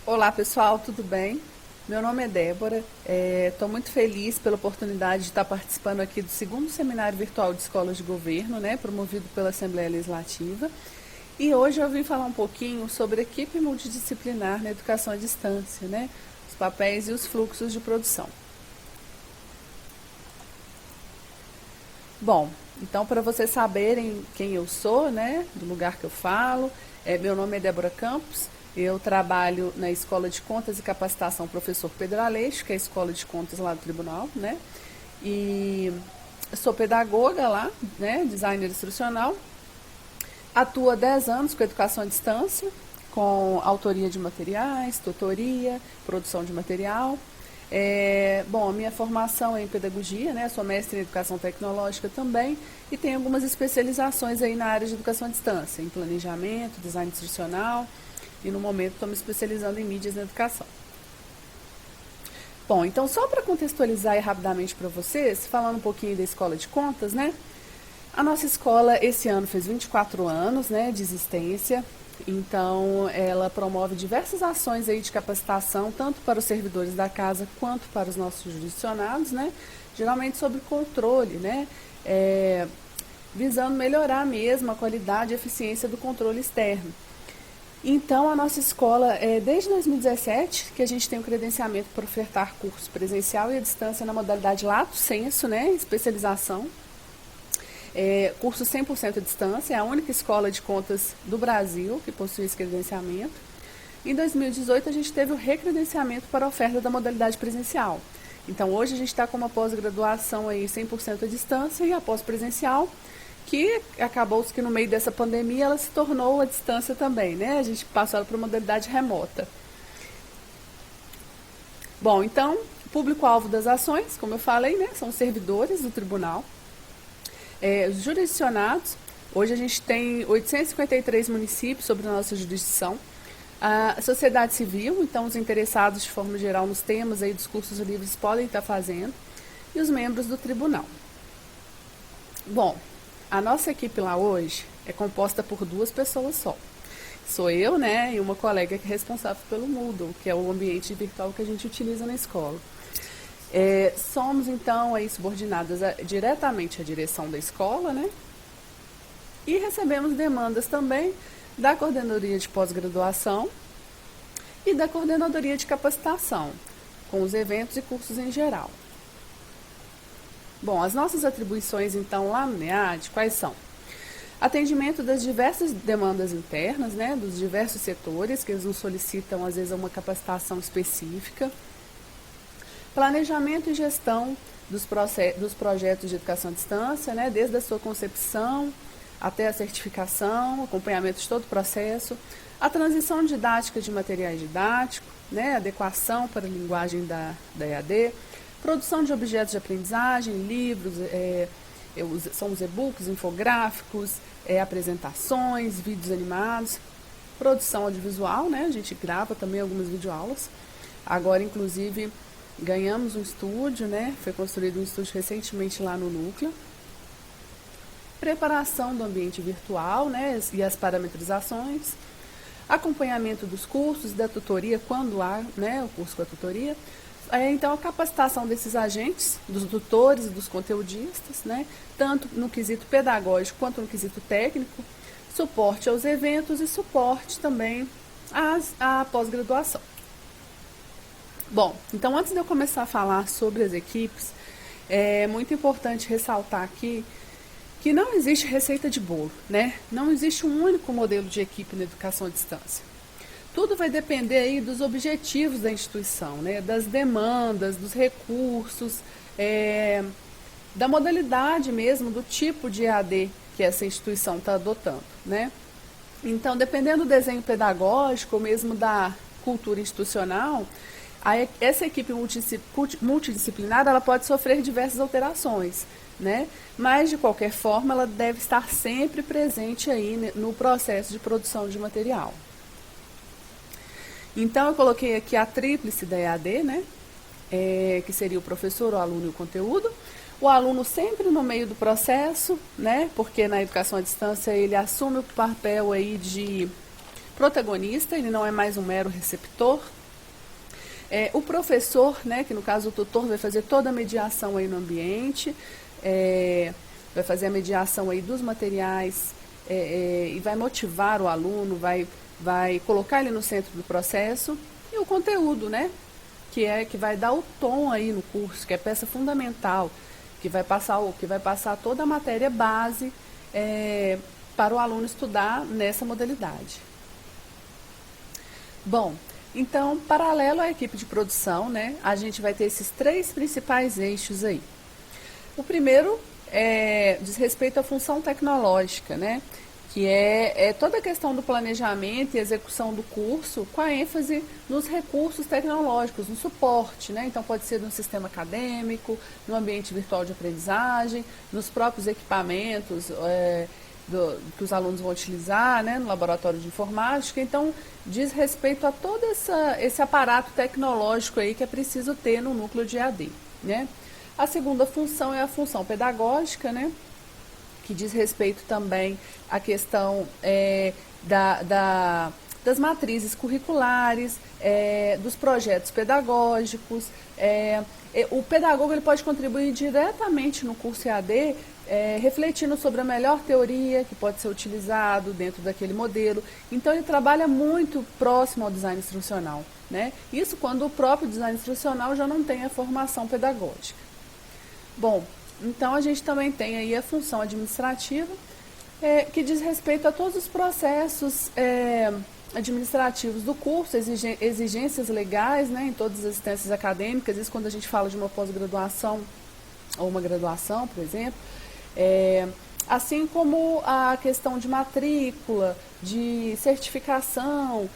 Olá pessoal, tudo bem? Meu nome é Débora, estou muito feliz pela oportunidade de estar participando aqui do segundo seminário virtual de escolas de governo, né, promovido pela Assembleia Legislativa. E hoje eu vim falar um pouquinho sobre equipe multidisciplinar na educação à distância, né, os papéis e os fluxos de produção. Bom, então para vocês saberem quem eu sou, né, do lugar que eu falo, meu nome é Débora Campos. Eu trabalho na Escola de Contas e Capacitação Professor Pedro Aleixo, que é a escola de contas lá do tribunal, né? E sou pedagoga lá, né? Designer instrucional. Atuo há 10 anos com educação à distância, com autoria de materiais, tutoria, produção de material. Bom, a minha formação é em pedagogia, né? Sou mestre em educação tecnológica também e tenho algumas especializações aí na área de educação à distância, em planejamento, design instrucional. E no momento estou me especializando em mídias na educação. Bom, então só para contextualizar aí rapidamente para vocês, falando um pouquinho da Escola de Contas, né? A nossa escola esse ano fez 24 anos, né, de existência. Então ela promove diversas ações aí de capacitação, tanto para os servidores da casa quanto para os nossos jurisdicionados, né? Geralmente sobre controle, né? Visando melhorar mesmo a qualidade e eficiência do controle externo. Então, a nossa escola, desde 2017, que a gente tem o credenciamento para ofertar curso presencial e à distância na modalidade lato sensu, né, especialização. Curso 100% à distância, é a única escola de contas do Brasil que possui esse credenciamento. Em 2018, a gente teve o recredenciamento para a oferta da modalidade presencial. Então, hoje a gente está com uma pós-graduação aí 100% à distância e a pós-presencial, que acabou que no meio dessa pandemia ela se tornou à distância também, né? A gente passou para a modalidade remota. Bom, então, o público-alvo das ações, como eu falei, né? São os servidores do tribunal, os jurisdicionados. Hoje a gente tem 853 municípios sobre a nossa jurisdição. A sociedade civil, então os interessados de forma geral nos temas aí dos cursos livres podem estar fazendo, e os membros do tribunal. Bom, a nossa equipe lá hoje é composta por 2 pessoas só. Sou eu, né, e uma colega que é responsável pelo Moodle, que é o ambiente virtual que a gente utiliza na escola. Somos, então, aí subordinadas diretamente à direção da escola, né, e recebemos demandas também da coordenadoria de pós-graduação e da coordenadoria de capacitação, com os eventos e cursos em geral. Bom, as nossas atribuições, então, lá no NEAD, quais são? Atendimento das diversas demandas internas, né, dos diversos setores, que eles nos solicitam, às vezes, uma capacitação específica. Planejamento e gestão dos projetos de educação à distância, né, desde a sua concepção até a certificação, acompanhamento de todo o processo. A transição didática de materiais didáticos, né, adequação para a linguagem da EAD. Produção de objetos de aprendizagem, livros, são os e-books, infográficos, apresentações, vídeos animados. Produção audiovisual, né? A gente grava também algumas videoaulas. Agora, inclusive, ganhamos um estúdio, né? Foi construído um estúdio recentemente lá no núcleo. Preparação do ambiente virtual, né? E as parametrizações. Acompanhamento dos cursos, da tutoria, quando há, né, o curso com a tutoria. Então, a capacitação desses agentes, dos tutores e dos conteudistas, né, tanto no quesito pedagógico quanto no quesito técnico, suporte aos eventos e suporte também à pós-graduação. Bom, então antes de eu começar a falar sobre as equipes, é muito importante ressaltar aqui que não existe receita de bolo, né? Não existe um único modelo de equipe na educação à distância. Tudo vai depender aí dos objetivos da instituição, né? Das demandas, dos recursos, da modalidade mesmo, do tipo de EAD que essa instituição está adotando, né? Então, dependendo do desenho pedagógico ou mesmo da cultura institucional, essa equipe multidisciplinar ela pode sofrer diversas alterações, né? Mas, de qualquer forma, ela deve estar sempre presente aí no processo de produção de material. Então, eu coloquei aqui a tríplice da EAD, né? Que seria o professor, o aluno e o conteúdo. O aluno sempre no meio do processo, né? Porque na educação à distância ele assume o papel aí de protagonista, ele não é mais um mero receptor. O professor, né, que no caso o tutor vai fazer toda a mediação aí no ambiente, vai fazer a mediação aí dos materiais e vai motivar o aluno, vai colocar ele no centro do processo. E o conteúdo, né, que vai dar o tom aí no curso, que é peça fundamental, que vai passar toda a matéria base para o aluno estudar nessa modalidade. Bom, então, paralelo à equipe de produção, né, a gente vai ter esses 3 principais eixos aí. O primeiro diz respeito à função tecnológica, né, que é toda a questão do planejamento e execução do curso com a ênfase nos recursos tecnológicos, no suporte, né? Então pode ser no sistema acadêmico, no ambiente virtual de aprendizagem, nos próprios equipamentos que os alunos vão utilizar, né, no laboratório de informática. Então diz respeito a todo esse aparato tecnológico aí que é preciso ter no núcleo de EAD, né? A segunda função é a função pedagógica, né, que diz respeito também à questão das matrizes curriculares, dos projetos pedagógicos. O pedagogo ele pode contribuir diretamente no curso EAD, refletindo sobre a melhor teoria que pode ser utilizado dentro daquele modelo. Então ele trabalha muito próximo ao design instrucional, né? Isso quando o próprio design instrucional já não tem a formação pedagógica. Bom, então a gente também tem aí a função administrativa, que diz respeito a todos os processos administrativos do curso, exigências legais, né, em todas as instâncias acadêmicas. Isso quando a gente fala de uma pós-graduação ou uma graduação, por exemplo. Assim como a questão de matrícula, de certificação,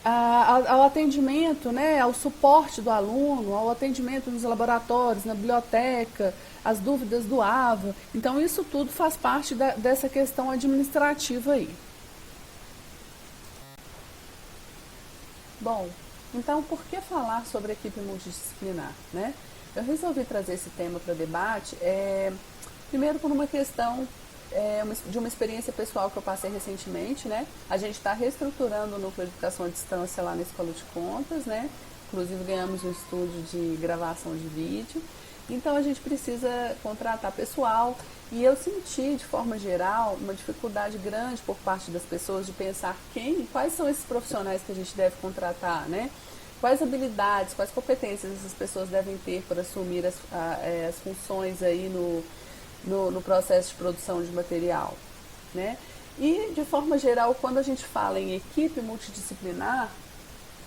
ao atendimento, né, ao suporte do aluno, ao atendimento nos laboratórios, na biblioteca, as dúvidas do AVA. Então, isso tudo faz parte dessa questão administrativa aí. Bom, então, por que falar sobre a equipe multidisciplinar, né? Eu resolvi trazer esse tema para debate, primeiro por uma questão de uma experiência pessoal que eu passei recentemente, né? A gente está reestruturando o núcleo de educação à distância lá na Escola de Contas, né? Inclusive ganhamos um estúdio de gravação de vídeo. Então a gente precisa contratar pessoal e eu senti, de forma geral, uma dificuldade grande por parte das pessoas de pensar quais são esses profissionais que a gente deve contratar, né? Quais habilidades, quais competências essas pessoas devem ter para assumir as funções aí no processo de produção de material, né? E, de forma geral, quando a gente fala em equipe multidisciplinar,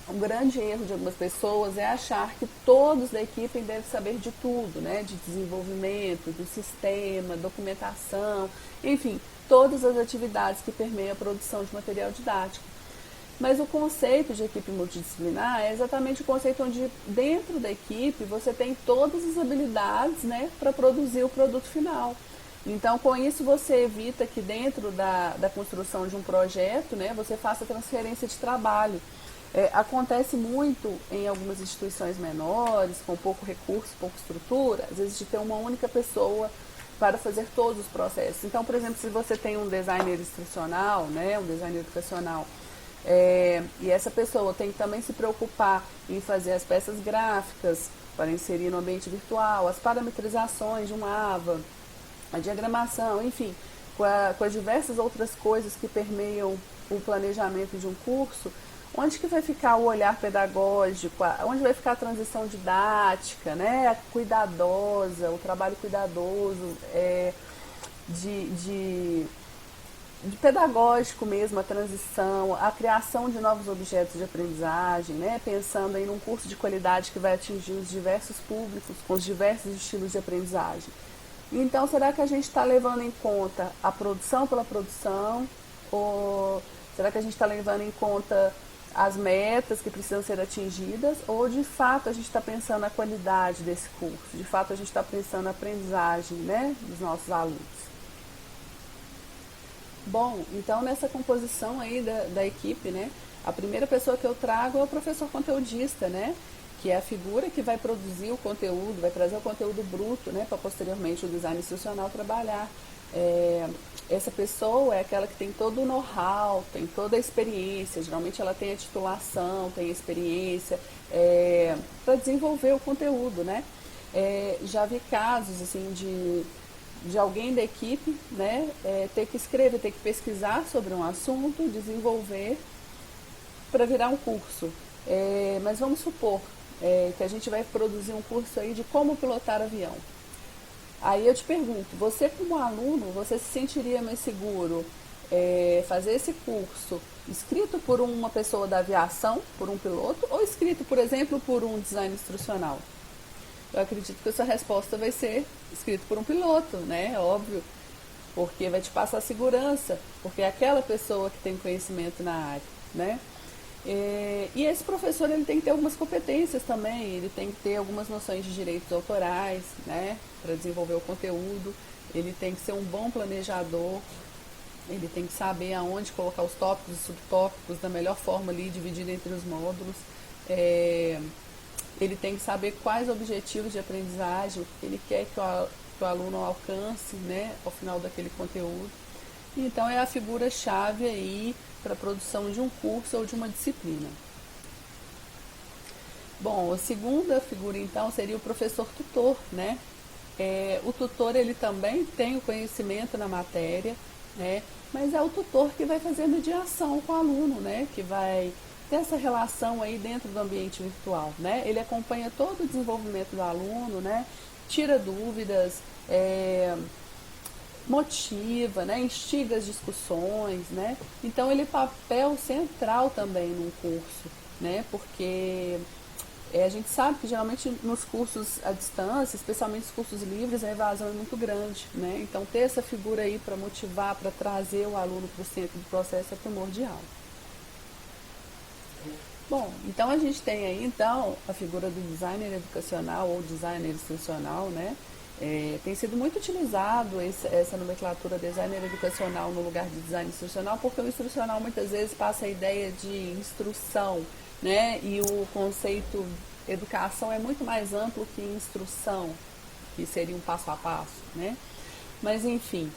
um grande erro de algumas pessoas é achar que todos da equipe devem saber de tudo, né? De desenvolvimento, do sistema, documentação, enfim, todas as atividades que permeiam a produção de material didático. Mas o conceito de equipe multidisciplinar é exatamente o conceito onde dentro da equipe você tem todas as habilidades, né, para produzir o produto final. Então, com isso você evita que dentro da construção de um projeto, né, você faça transferência de trabalho. Acontece muito em algumas instituições menores, com pouco recurso, pouca estrutura, às vezes de ter uma única pessoa para fazer todos os processos. Então, por exemplo, se você tem um designer instrucional, né, um designer educacional, e essa pessoa tem que também se preocupar em fazer as peças gráficas para inserir no ambiente virtual, as parametrizações de um AVA, a diagramação, enfim, com as diversas outras coisas que permeiam o planejamento de um curso. Onde que vai ficar o olhar pedagógico, onde vai ficar a transição didática, né, a cuidadosa, o trabalho cuidadoso, de pedagógico mesmo, a transição, a criação de novos objetos de aprendizagem, né, pensando em um curso de qualidade que vai atingir os diversos públicos, com os diversos estilos de aprendizagem. Então, será que a gente está levando em conta a produção pela produção? Ou será que a gente está levando em conta as metas que precisam ser atingidas? Ou, de fato, a gente está pensando na qualidade desse curso? De fato, a gente está pensando na aprendizagem, né, dos nossos alunos? Bom, então nessa composição aí da equipe, né, a primeira pessoa que eu trago é o professor conteudista, né, que é a figura que vai produzir o conteúdo, vai trazer o conteúdo bruto, né, para posteriormente o design instrucional trabalhar essa pessoa é aquela que tem todo o know-how, tem toda a experiência, geralmente ela tem a titulação, tem a experiência para desenvolver o conteúdo, né? Já vi casos assim de alguém da equipe, né, ter que escrever, ter que pesquisar sobre um assunto, desenvolver para virar um curso. Mas vamos supor que a gente vai produzir um curso aí de como pilotar avião. Aí eu te pergunto, você como aluno, você se sentiria mais seguro fazer esse curso escrito por uma pessoa da aviação, por um piloto, ou escrito, por exemplo, por um design instrucional? Eu acredito que a sua resposta vai ser escrito por um piloto, né? Óbvio, porque vai te passar segurança, porque é aquela pessoa que tem conhecimento na área, né? E esse professor ele tem que ter algumas competências também, ele tem que ter algumas noções de direitos autorais, né, para desenvolver o conteúdo, ele tem que ser um bom planejador, ele tem que saber aonde colocar os tópicos e subtópicos da melhor forma ali, dividido entre os módulos, ele tem que saber quais objetivos de aprendizagem que ele quer que o aluno alcance, né, ao final daquele conteúdo. Então é a figura-chave aí para a produção de um curso ou de uma disciplina. Bom, a segunda figura então seria o professor tutor, né? O tutor ele também tem o conhecimento na matéria, né? Mas é o tutor que vai fazer a mediação com o aluno, né? Que vai ter essa relação aí dentro do ambiente virtual, né? Ele acompanha todo o desenvolvimento do aluno, né? Tira dúvidas, motiva, né, instiga as discussões, né? Então ele é papel central também num curso, né? Porque a gente sabe que geralmente nos cursos à distância, especialmente os cursos livres, a evasão é muito grande, né? Então ter essa figura aí para motivar, para trazer o aluno para o centro do processo é primordial. Bom, então a gente tem aí então a figura do designer educacional ou designer instrucional, né? Tem sido muito utilizado essa nomenclatura designer educacional no lugar de design instrucional, porque o instrucional muitas vezes passa a ideia de instrução, né? E o conceito educação é muito mais amplo que instrução, que seria um passo a passo, né? Mas enfim,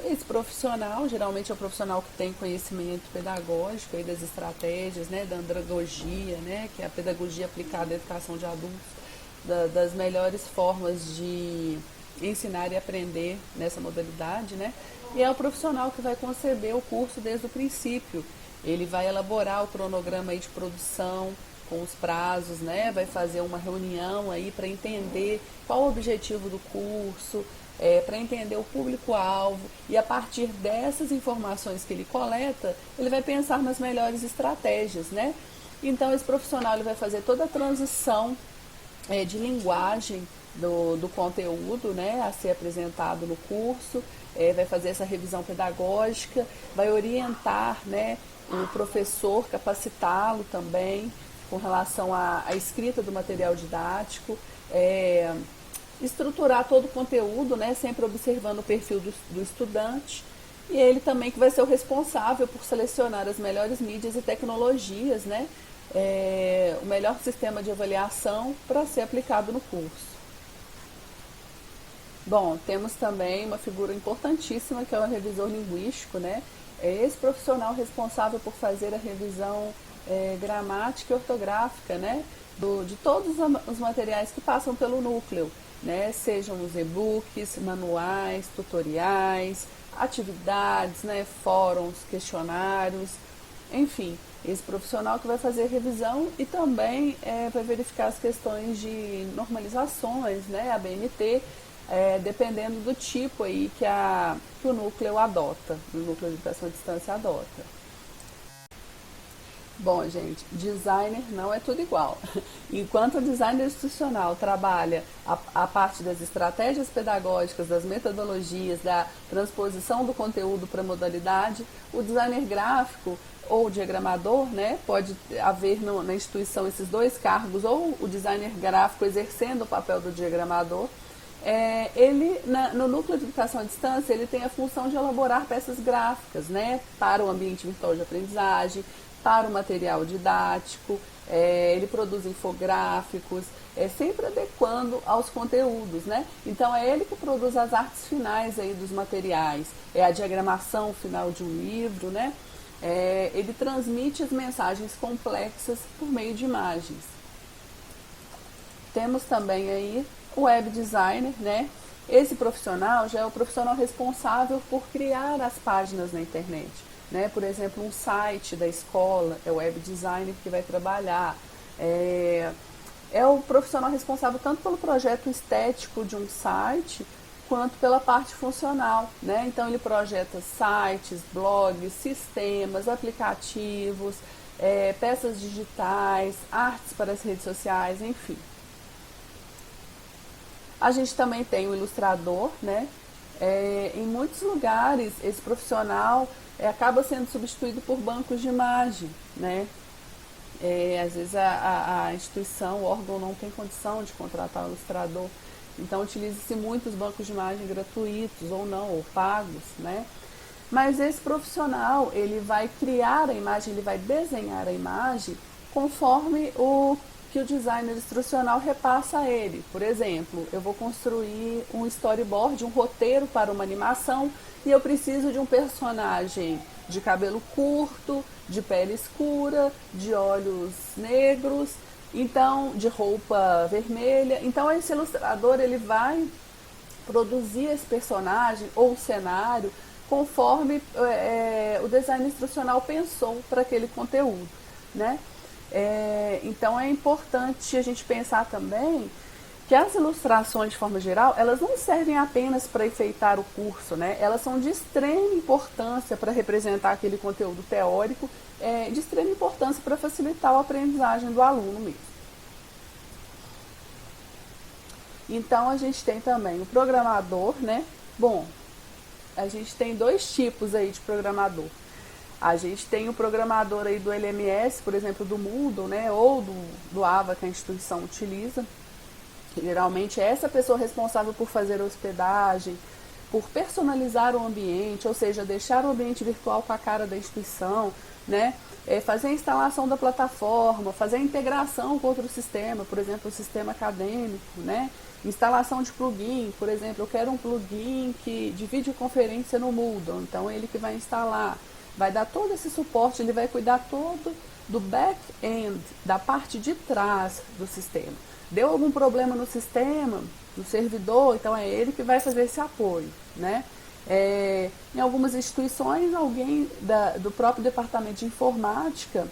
esse profissional geralmente é o profissional que tem conhecimento pedagógico aí das estratégias, né? Da andragogia, né? Que é a pedagogia aplicada à educação de adultos, das melhores formas de ensinar e aprender nessa modalidade, né? E é o profissional que vai conceber o curso desde o princípio. Ele vai elaborar o cronograma aí de produção com os prazos, né? Vai fazer uma reunião aí para entender qual o objetivo do curso, para entender o público-alvo, e a partir dessas informações que ele coleta, ele vai pensar nas melhores estratégias, né? Então esse profissional ele vai fazer toda a transição de linguagem do conteúdo, né, a ser apresentado no curso, vai fazer essa revisão pedagógica, vai orientar, né, o professor, capacitá-lo também com relação à escrita do material didático, estruturar todo o conteúdo, né, sempre observando o perfil do estudante, e ele também que vai ser o responsável por selecionar as melhores mídias e tecnologias, né, o melhor sistema de avaliação para ser aplicado no curso. Bom, temos também uma figura importantíssima que é o revisor linguístico, né? É esse profissional responsável por fazer a revisão gramática e ortográfica, né? De todos os materiais que passam pelo núcleo, né? Sejam os e-books, manuais, tutoriais, atividades, né? Fóruns, questionários, enfim. Esse profissional que vai fazer revisão e também vai verificar as questões de normalizações, né, a BNT, dependendo do tipo aí que o núcleo adota, o núcleo de educação à distância adota. Bom, gente, designer não é tudo igual. Enquanto o designer institucional trabalha a parte das estratégias pedagógicas, das metodologias, da transposição do conteúdo para a modalidade, o designer gráfico ou o diagramador, né, pode haver na instituição esses dois cargos, ou o designer gráfico exercendo o papel do diagramador, No núcleo de educação à distância, ele tem a função de elaborar peças gráficas, né, para o ambiente virtual de aprendizagem, para o material didático, ele produz infográficos, sempre adequando aos conteúdos, né? Então é ele que produz as artes finais aí dos materiais, é a diagramação final de um livro, né? Ele transmite as mensagens complexas por meio de imagens. Temos também aí o web designer, né? Esse profissional já é o profissional responsável por criar as páginas na internet, né? Por exemplo, um site da escola, é o web designer que vai trabalhar. É o profissional responsável tanto pelo projeto estético de um site, quanto pela parte funcional, né? Então ele projeta sites, blogs, sistemas, aplicativos, peças digitais, artes para as redes sociais, enfim. A gente também tem o ilustrador, né? Em muitos lugares esse profissional acaba sendo substituído por bancos de imagem, né? Às vezes a instituição, o órgão não tem condição de contratar um ilustrador, então utiliza-se muitos bancos de imagem gratuitos ou não, ou pagos, né? Mas esse profissional, ele vai criar a imagem, ele vai desenhar a imagem conforme o que o designer instrucional repassa a ele. Por exemplo, eu vou construir um storyboard, um roteiro para uma animação e eu preciso de um personagem de cabelo curto, de pele escura, de olhos negros, então de roupa vermelha. Então esse ilustrador ele vai produzir esse personagem ou cenário conforme o design instrucional pensou para aquele conteúdo, né? Então é importante a gente pensar também que as ilustrações, de forma geral, elas não servem apenas para enfeitar o curso, né? Elas são de extrema importância para representar aquele conteúdo teórico, de extrema importância para facilitar a aprendizagem do aluno mesmo. Então a gente tem também o programador, né? Bom, a gente tem dois tipos aí de programador. A gente tem o programador aí do LMS, por exemplo, do Moodle, né, ou do AVA que a instituição utiliza. Geralmente é essa pessoa responsável por fazer a hospedagem, por personalizar o ambiente, ou seja, deixar o ambiente virtual com a cara da instituição, né, fazer a instalação da plataforma, fazer a integração com outro sistema, por exemplo, o sistema acadêmico, né, instalação de plugin, por exemplo, eu quero um plugin de videoconferência no Moodle, então ele que vai instalar. Vai dar todo esse suporte, ele vai cuidar todo do back-end, da parte de trás do sistema. Deu algum problema no sistema, no servidor, então é ele que vai fazer esse apoio, né? Em algumas instituições, alguém do próprio departamento de informática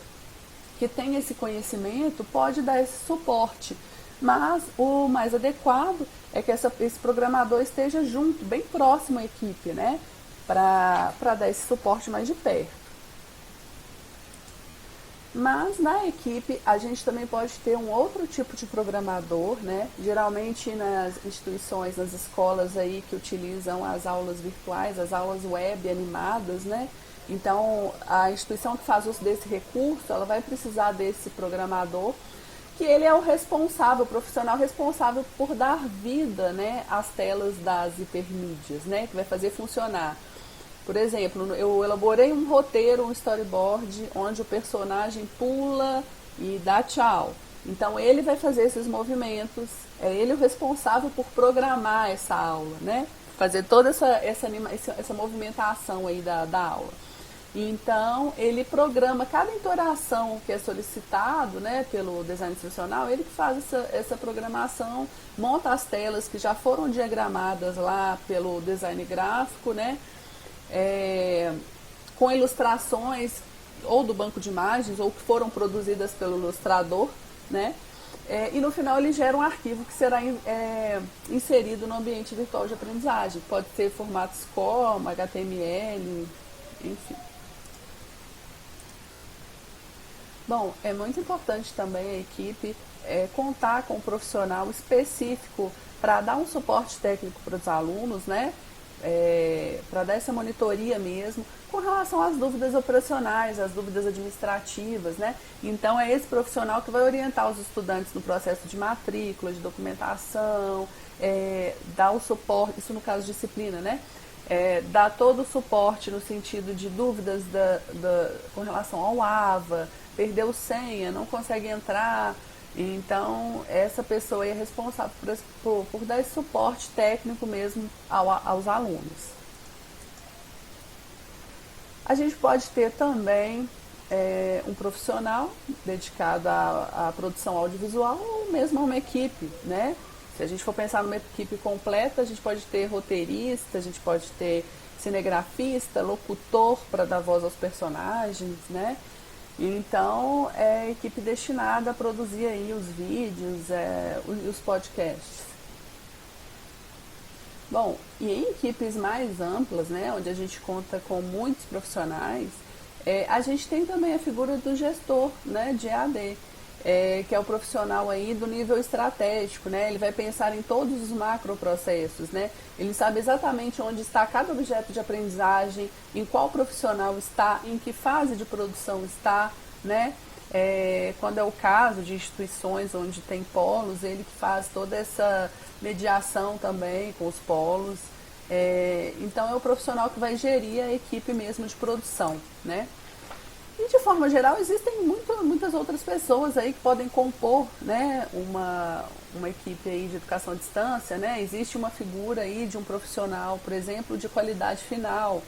que tem esse conhecimento pode dar esse suporte, mas o mais adequado é que esse programador esteja junto, bem próximo à equipe, né? Para dar esse suporte mais de perto. Mas na equipe a gente também pode ter um outro tipo de programador, né? Geralmente nas instituições, nas escolas aí que utilizam as aulas virtuais, as aulas web animadas, né? Então a instituição que faz uso desse recurso, ela vai precisar desse programador, que ele é o responsável, o profissional responsável por dar vida, né, às telas das hipermídias, né? Que vai fazer funcionar. Por exemplo, eu elaborei um roteiro, um storyboard, onde o personagem pula e dá tchau. Então ele vai fazer esses movimentos, é ele o responsável por programar essa aula, né? Fazer toda essa movimentação aí da aula. Então ele programa cada interação que é solicitado, né, pelo design instrucional, ele que faz essa programação, monta as telas que já foram diagramadas lá pelo design gráfico, né? Com ilustrações ou do banco de imagens ou que foram produzidas pelo ilustrador, né? E no final ele gera um arquivo que será inserido no ambiente virtual de aprendizagem. Pode ter formatos como HTML, enfim. Bom, é muito importante também a equipe contar com um profissional específico para dar um suporte técnico para os alunos, né? Para dar essa monitoria mesmo, com relação às dúvidas operacionais, às dúvidas administrativas, né? Então é esse profissional que vai orientar os estudantes no processo de matrícula, de documentação, dar o suporte, isso no caso de disciplina, né? Dar todo o suporte no sentido de dúvidas com relação ao AVA, perdeu senha, não consegue entrar. Então, essa pessoa é responsável por dar esse suporte técnico mesmo aos alunos. A gente pode ter também um profissional dedicado à produção audiovisual ou mesmo a uma equipe, né? Se a gente for pensar numa equipe completa, a gente pode ter roteirista, a gente pode ter cinegrafista, locutor para dar voz aos personagens, né? Então, é a equipe destinada a produzir aí os vídeos e os podcasts. Bom, e em equipes mais amplas, né, onde a gente conta com muitos profissionais, a gente tem também a figura do gestor, né, de EAD, que é o profissional aí do nível estratégico, né? Ele vai pensar em todos os macroprocessos, né? Ele sabe exatamente onde está cada objeto de aprendizagem, em qual profissional está, em que fase de produção está, né? Quando é o caso de instituições onde tem polos, ele que faz toda essa mediação também com os polos. Então é o profissional que vai gerir a equipe mesmo de produção, né? E de forma geral existem muitas outras pessoas aí que podem compor, né, uma equipe aí de educação à distância, né? Existe uma figura aí de um profissional, por exemplo, de qualidade final,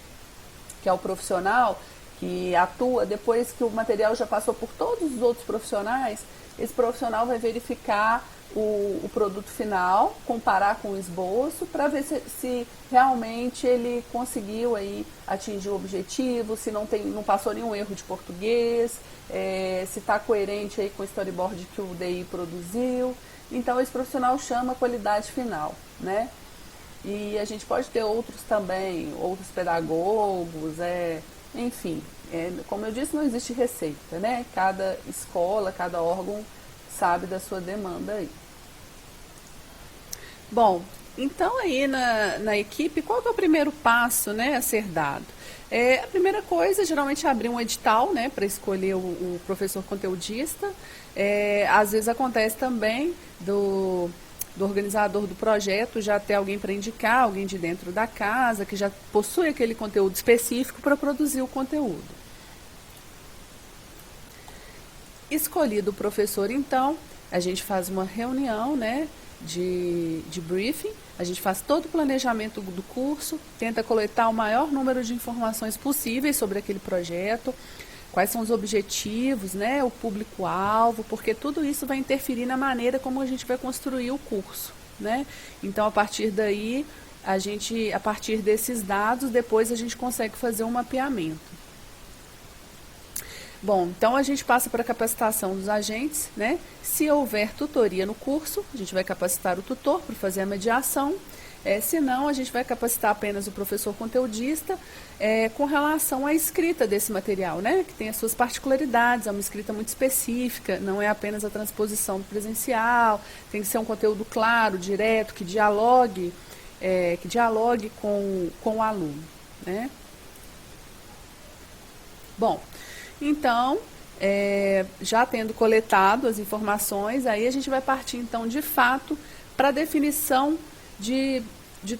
que é o profissional que atua depois que o material já passou por todos os outros profissionais. Esse profissional vai verificar o produto final, comparar com o esboço, para ver se realmente ele conseguiu aí atingir o objetivo, se não passou nenhum erro de português, se está coerente aí com o storyboard que o DI produziu. Então esse profissional chama qualidade final, né? E a gente pode ter outros também, outros pedagogos, enfim, como eu disse, não existe receita, né? Cada escola, cada órgão sabe da sua demanda aí. Bom, então aí na equipe, qual que é o primeiro passo, né, a ser dado? A primeira coisa, geralmente, é abrir um edital, né, para escolher o professor conteudista. Às vezes acontece também do organizador do projeto já ter alguém para indicar, alguém de dentro da casa, que já possui aquele conteúdo específico para produzir o conteúdo. Escolhido o professor, então, a gente faz uma reunião, né, de briefing, a gente faz todo o planejamento do curso, tenta coletar o maior número de informações possíveis sobre aquele projeto, quais são os objetivos, né, o público-alvo, porque tudo isso vai interferir na maneira como a gente vai construir o curso, né? Então, a partir daí, a partir desses dados, depois a gente consegue fazer um mapeamento. Bom, então a gente passa para a capacitação dos agentes, né? Se houver tutoria no curso, a gente vai capacitar o tutor para fazer a mediação. Se não, a gente vai capacitar apenas o professor conteudista com relação à escrita desse material, né? Que tem as suas particularidades, é uma escrita muito específica, não é apenas a transposição do presencial, tem que ser um conteúdo claro, direto, que dialogue com o aluno, né? Bom, então, já tendo coletado as informações, aí a gente vai partir, então, de fato, para a definição de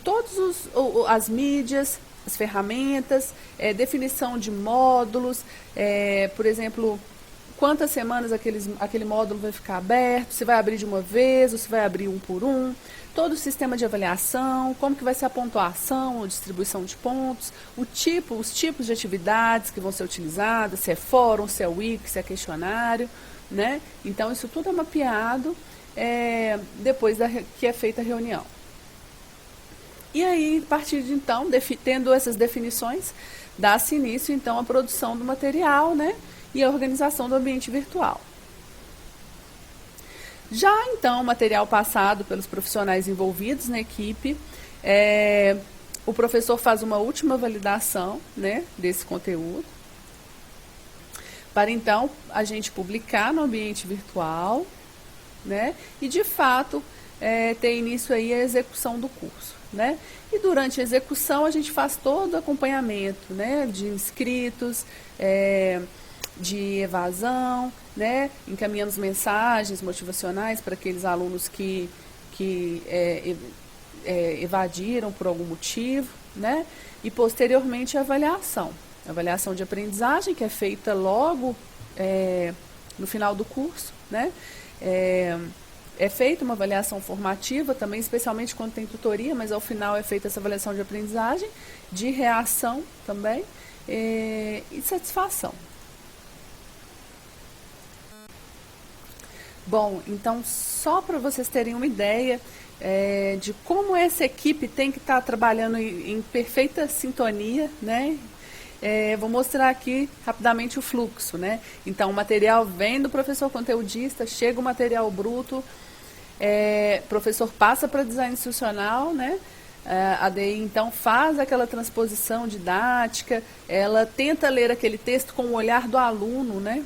todas as mídias, as ferramentas, definição de módulos, por exemplo, quantas semanas aquele módulo vai ficar aberto, se vai abrir de uma vez ou se vai abrir um por um, todo o sistema de avaliação, como que vai ser a pontuação, a distribuição de pontos, os tipos de atividades que vão ser utilizadas, se é fórum, se é wiki, se é questionário, né? Então, isso tudo é mapeado depois que é feita a reunião. E aí, a partir de então, tendo essas definições, dá-se início, então, à produção do material, né? E a organização do ambiente virtual. Já, então, o material passado pelos profissionais envolvidos na equipe, o professor faz uma última validação, né, desse conteúdo, para, então, a gente publicar no ambiente virtual, né? E, de fato, ter início aí a execução do curso, né? E durante a execução a gente faz todo o acompanhamento, né, de inscritos, de evasão, né? Encaminhamos mensagens motivacionais para aqueles alunos que evadiram por algum motivo, né? E posteriormente a avaliação de aprendizagem, que é feita logo no final do curso, né? É feita uma avaliação formativa também, especialmente quando tem tutoria, mas ao final é feita essa avaliação de aprendizagem, de reação também e satisfação. Bom, então só para vocês terem uma ideia de como essa equipe tem que estar trabalhando em perfeita sintonia, né? Vou mostrar aqui rapidamente o fluxo, né? Então o material vem do professor conteudista, chega o material bruto, professor passa para design institucional, né? A DI então faz aquela transposição didática, ela tenta ler aquele texto com o olhar do aluno, né?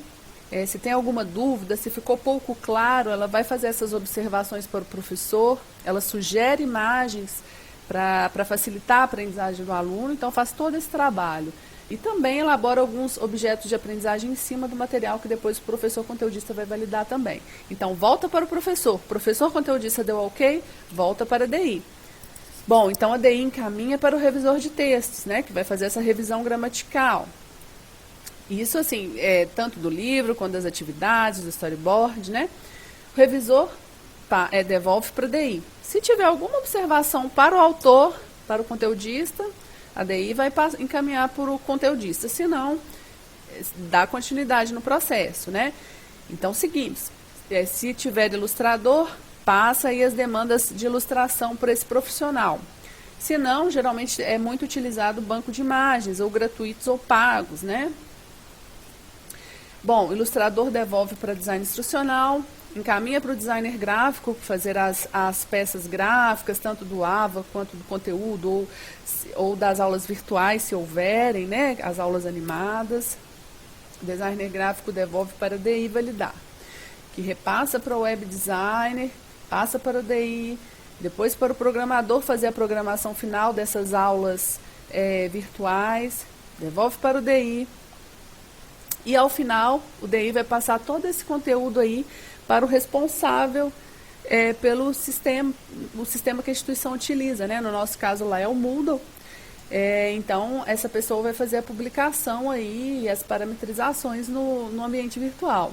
Se tem alguma dúvida, se ficou pouco claro, ela vai fazer essas observações para o professor, ela sugere imagens para facilitar a aprendizagem do aluno, então faz todo esse trabalho. E também elabora alguns objetos de aprendizagem em cima do material que depois o professor conteudista vai validar também. Então volta para o professor conteudista deu ok, volta para a DI. Bom, então a DI encaminha para o revisor de textos, né, que vai fazer essa revisão gramatical. Isso, assim, tanto do livro, quanto das atividades, do storyboard, né? O revisor devolve para a DI. Se tiver alguma observação para o autor, para o conteudista, a DI vai encaminhar para o conteudista. Se não, dá continuidade no processo, né? Então, seguimos. Se tiver ilustrador, passa aí as demandas de ilustração para esse profissional. Se não, geralmente é muito utilizado o banco de imagens, ou gratuitos ou pagos, né? Bom, o ilustrador devolve para design instrucional, encaminha para o designer gráfico fazer as peças gráficas, tanto do AVA quanto do conteúdo, ou das aulas virtuais, se houverem, né, as aulas animadas. O designer gráfico devolve para a DI validar, que repassa para o web designer, passa para o DI, depois para o programador fazer a programação final dessas aulas virtuais, devolve para o DI. E ao final, o DI vai passar todo esse conteúdo aí para o responsável pelo sistema, o sistema que a instituição utiliza, né? No nosso caso lá é o Moodle. Então, essa pessoa vai fazer a publicação aí e as parametrizações no ambiente virtual.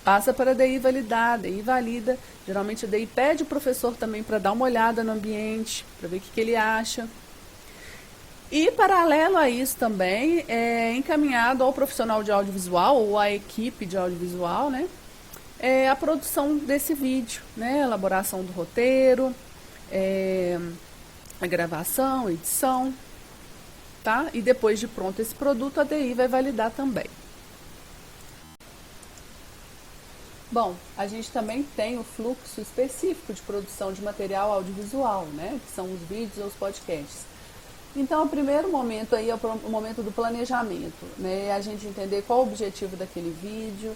Passa para a DI validar, a DI valida. Geralmente a DI pede o professor também para dar uma olhada no ambiente, para ver o que ele acha. E, paralelo a isso também, é encaminhado ao profissional de audiovisual ou à equipe de audiovisual, né, a produção desse vídeo, né, a elaboração do roteiro, a gravação, a edição, tá? E depois de pronto esse produto, a DI vai validar também. Bom, a gente também tem o fluxo específico de produção de material audiovisual, né, que são os vídeos ou os podcasts. Então, o primeiro momento aí é o momento do planejamento, né? A gente entender qual o objetivo daquele vídeo,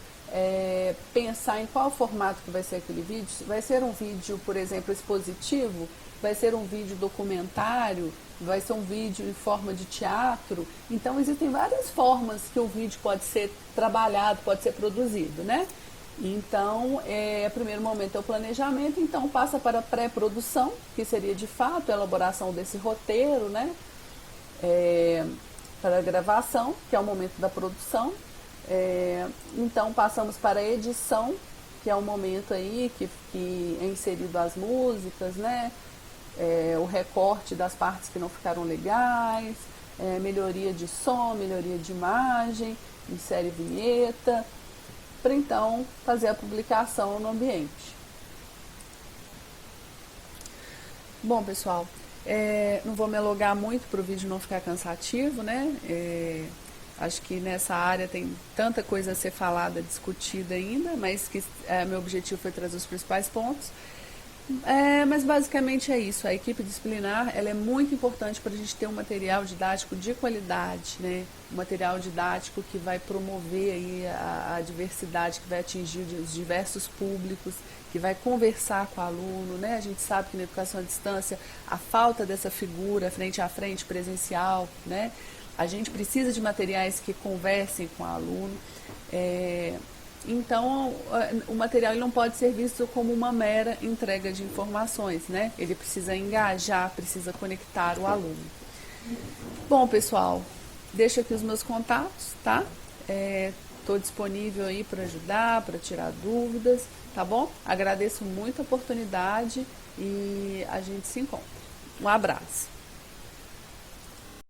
pensar em qual formato que vai ser aquele vídeo. Vai ser um vídeo, por exemplo, expositivo? Vai ser um vídeo documentário? Vai ser um vídeo em forma de teatro? Então, existem várias formas que o vídeo pode ser trabalhado, pode ser produzido, né? Então, o primeiro momento é o planejamento, então passa para a pré-produção, que seria de fato a elaboração desse roteiro, né? Para a gravação, que é o momento da produção. Então passamos para a edição, que é o momento aí que é inserido as músicas, né? O recorte das partes que não ficaram legais, melhoria de som, melhoria de imagem, insere vinheta, para então fazer a publicação no ambiente. Bom, pessoal, não vou me alongar muito para o vídeo não ficar cansativo, né? Acho que nessa área tem tanta coisa a ser falada, discutida ainda, mas que meu objetivo foi trazer os principais pontos. Mas basicamente é isso. A equipe disciplinar ela é muito importante para a gente ter um material didático de qualidade, né? Um material didático que vai promover aí a diversidade, que vai atingir os diversos públicos, que vai conversar com o aluno, né? A gente sabe que na educação à distância a falta dessa figura frente a frente presencial, né? A gente precisa de materiais que conversem com o aluno. Então, o material ele não pode ser visto como uma mera entrega de informações, né? Ele precisa engajar, precisa conectar o aluno. Bom, pessoal, deixo aqui os meus contatos, tá? Estou disponível aí para ajudar, para tirar dúvidas, tá bom? Agradeço muito a oportunidade e a gente se encontra. Um abraço.